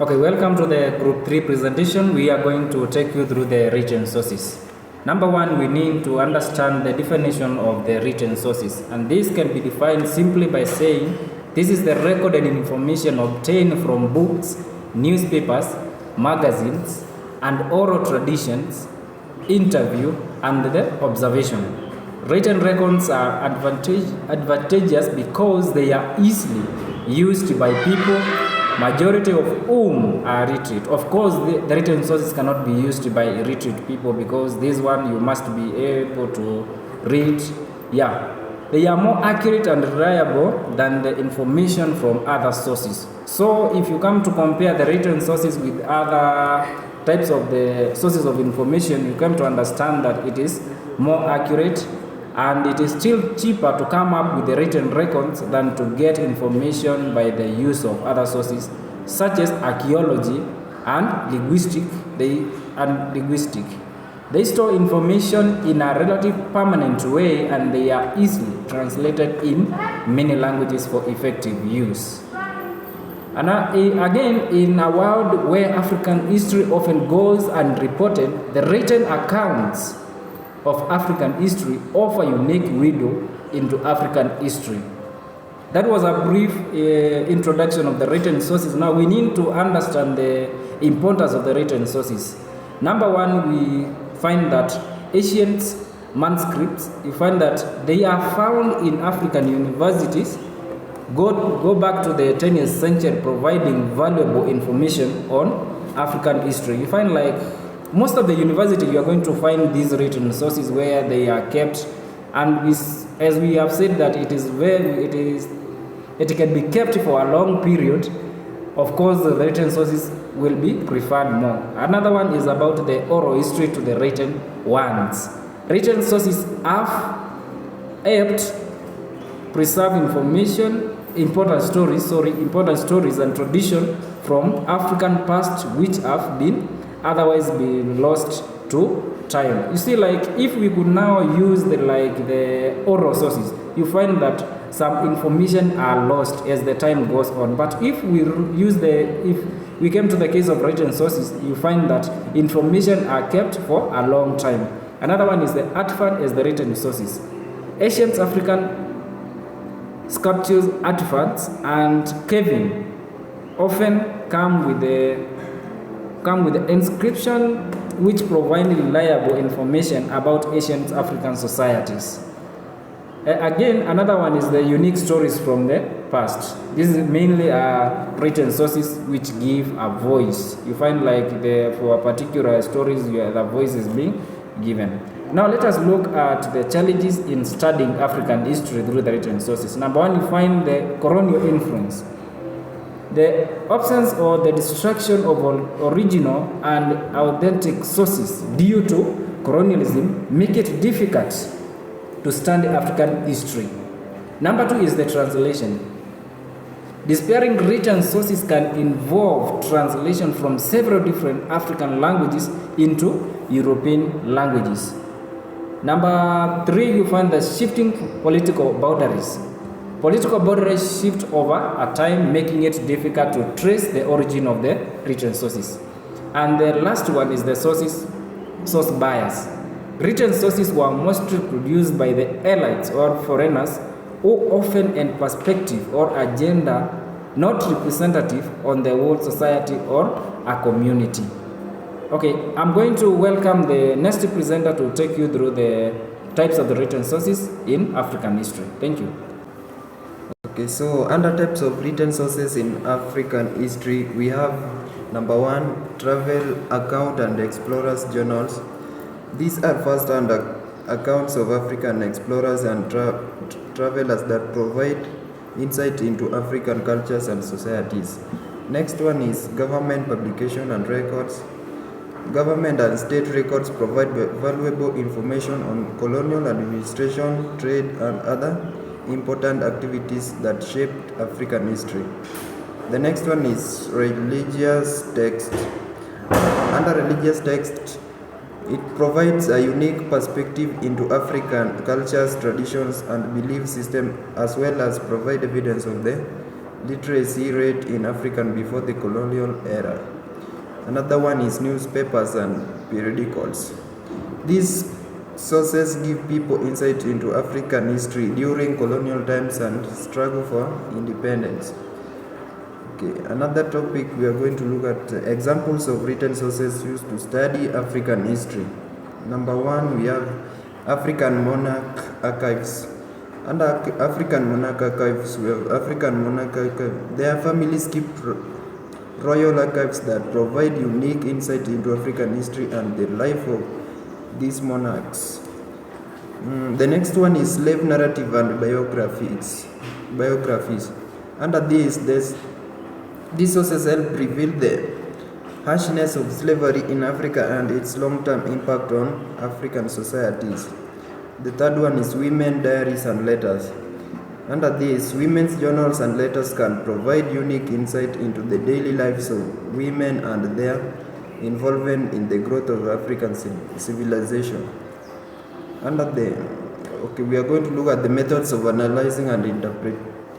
Okay, welcome to the Group 3 presentation. We are going to take you through the written sources. Number one, we need to understand the definition of the written sources. And this can be defined simply by saying this is the recorded information obtained from books, newspapers, magazines, and oral traditions, interview, and the observation. Written records are advantageous because they are easily used by people, majority of whom are literate. Of course, the written sources cannot be used by illiterate people because this one you must be able to read. Yeah, they are more accurate and reliable than the information from other sources. So if you come to compare the written sources with other types of the sources of information, you come to understand that it is more accurate, and it is still cheaper to come up with the written records than to get information by the use of other sources such as archaeology and linguistic. They store information in a relative permanent way, and they are easily translated in many languages for effective use. And again, in a world where African history often goes unreported, the written accounts of African history offer unique window into African history. That was a brief introduction of the written sources. Now we need to understand the importance of the written sources. Number one, we find that ancient manuscripts, you find that they are found in African universities. Go back to the 10th century, providing valuable information on African history. You find like most of the university, you are going to find these written sources where they are kept, and as we have said that it can be kept for a long period. Of course, the written sources will be preferred more. Another one is about the oral history to the written ones. Written sources have helped preserve important stories and tradition from African past which have been otherwise be lost to time. You see, like if we could now use the oral sources, you find that some information are lost as the time goes on. But if we came to the case of written sources, you find that information are kept for a long time. Another one is the artifact as the written sources. Ancient African sculptures, artifacts, and carving often come with the inscription which provide reliable information about ancient African societies. Again, another one is the unique stories from the past. This is mainly written sources which give a voice. You find like for particular stories, the voice is being given. Now let us look at the challenges in studying African history through the written sources. Number one, you find the colonial influence. The absence or the destruction of original and authentic sources due to colonialism make it difficult to study African history. Number two is the translation. Despairing written sources can involve translation from several different African languages into European languages. Number three, you find the shifting political boundaries. Political boundaries shift over a time, making it difficult to trace the origin of the written sources. And the last one is the source bias. Written sources were mostly produced by the elites or foreigners who often in perspective or agenda not representative on the whole society or a community. Okay, I'm going to welcome the next presenter to take you through the types of the written sources in African history. Thank you. Okay, so under types of written sources in African history, we have number one, travel account and explorers journals. These are first-hand accounts of African explorers and travelers that provide insight into African cultures and societies. Next one is government publication and records. Government and state records provide valuable information on colonial administration, trade, and other important activities that shaped African history. The next one is religious text. Under religious text, it provides a unique perspective into African cultures, traditions, and belief system, as well as provide evidence of the literacy rate in African before the colonial era. Another one is newspapers and periodicals. These sources give people insight into African history during colonial times and struggle for independence. Okay, another topic we are going to look at examples of written sources used to study African history. Number one, we have African monarch archives. Under African monarch archives, we have African monarch archive. Their families keep royal archives that provide unique insight into African history and the life of these monarchs. The next one is slave narrative and biographies. Under these sources help reveal the harshness of slavery in Africa and its long-term impact on African societies. The third one is women diaries and letters. Under this, women's journals and letters can provide unique insight into the daily lives of women and their involvement in the growth of African civilization. We are going to look at the methods of analyzing and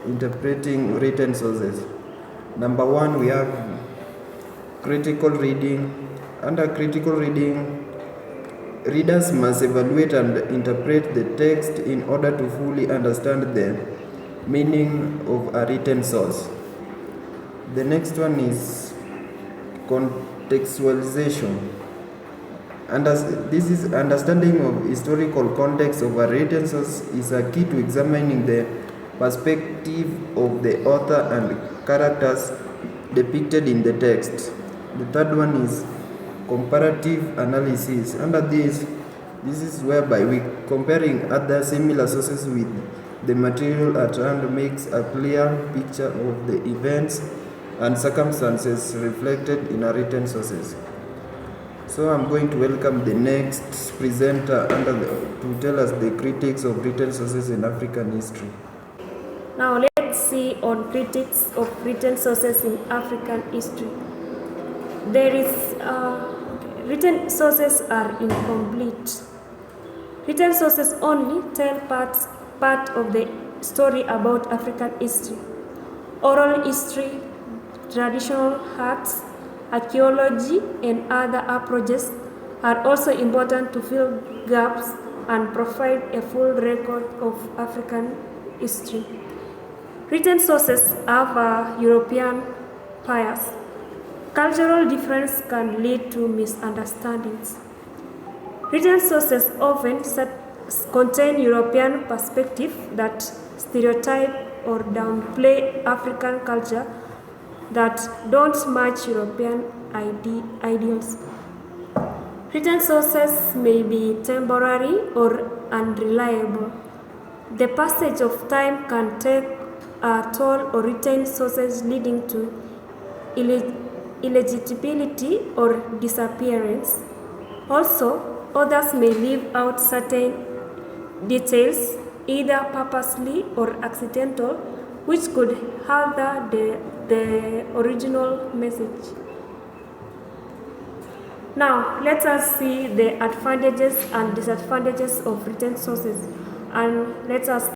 interpreting written sources. Number one, we have critical reading. Under critical reading, readers must evaluate and interpret the text in order to fully understand the meaning of a written source. The next one is contextualization. This is understanding of historical context of a written source is a key to examining the perspective of the author and characters depicted in the text. The third one is comparative analysis. Under this is whereby we comparing other similar sources with the material at hand makes a clear picture of the events and circumstances reflected in our written sources. So I'm going to welcome the next presenter to tell us the critics of written sources in African history. Now let's see on critics of written sources in African history. Written sources are incomplete. Written sources only tell part of the story about African history. Oral history, traditional arts, archaeology, and other approaches are also important to fill gaps and provide a full record of African history. Written sources have a European bias. Cultural difference can lead to misunderstandings. Written sources often contain European perspective that stereotype or downplay African culture that don't match European ideals. Written sources may be temporary or unreliable. The passage of time can take a toll on written sources, leading to illegibility or disappearance. Also, others may leave out certain details, either purposely or accidental, which could alter the original message. Now, let us see the advantages and disadvantages of written sources, and let us